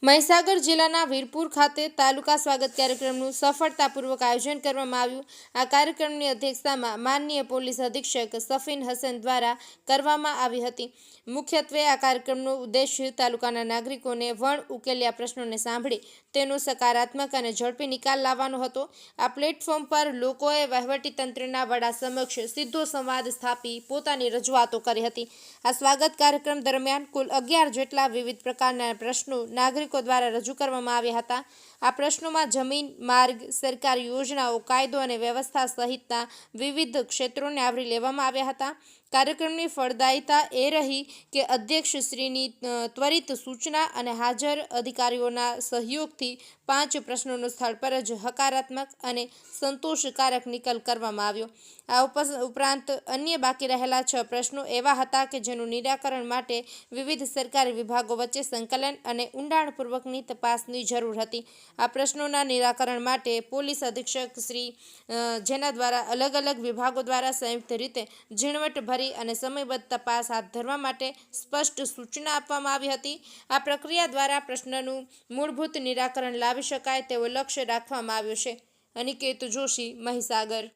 મહીસાગર જિલ્લાના વીરપુર ખાતે તાલુકા સ્વાગત કાર્યક્રમનું સફળતાપૂર્વક આયોજન કરવામાં આવ્યું। આ કાર્યક્રમની અધ્યક્ષતા માનનીય પોલીસ અધિક્ષક સફીન હસન દ્વારા કરવામાં આવી હતી। મુખ્યત્વે આ કાર્યક્રમનો ઉદ્દેશ્ય તાલુકાના નાગરિકોને વણ ઉકેલ્યા પ્રશ્નોને સાંભળી તેનો સકારાત્મક અને ઝડપી નિકાલ લાવવાનો હતો। આ પ્લેટફોર્મ પર લોકોએ વહીવટીતંત્રના વડા સમક્ષ સીધો સંવાદ સ્થાપી પોતાની રજૂઆતો કરી હતી। આ સ્વાગત કાર્યક્રમ દરમિયાન કુલ 11 જેટલા વિવિધ પ્રકારના પ્રશ્નો નાગરિકો દ્વારા રજૂ કરવામાં આવ્યા હતા। આ પ્રશ્નોમાં જમીન, માર્ગ, સરકારી યોજનાઓ, કાયદો અને વ્યવસ્થા સહિતના વિવિધ ક્ષેત્રોને આવરી લેવામાં આવ્યા હતા। કાર્યક્રમની ફળદાયીતા એ રહી કે અધ્યક્ષશ્રીની ત્વરિત સૂચના અને હાજર અધિકારીઓના સહયોગથી 5 પ્રશ્નોનો સ્થળ પર જ હકારાત્મક અને સંતોષકારક નિકાલ કરવામાં આવ્યો। આ ઉપરાંત અન્ય બાકી રહેલા 6 પ્રશ્નો એવા હતા કે જેનું નિરાકરણ માટે વિવિધ સરકારી વિભાગો વચ્ચે સંકલન અને ઊંડાણપૂર્વકની તપાસની જરૂર હતી। આ પ્રશ્નોના નિરાકરણ માટે પોલીસ અધિક્ષક શ્રી જેના દ્વારા અલગ અલગ વિભાગો દ્વારા સંયુક્ત રીતે ઝીણવટભરી અને સમયબદ્ધ તપાસ હાથ ધરવા માટે સ્પષ્ટ સૂચના આપવામાં આવી હતી। આ પ્રક્રિયા દ્વારા પ્રશ્નનું મૂળભૂત નિરાકરણ લાવી શકાય તેવો લક્ષ્ય રાખવામાં આવ્યો છે। અનિકેત જોશી, મહીસાગર।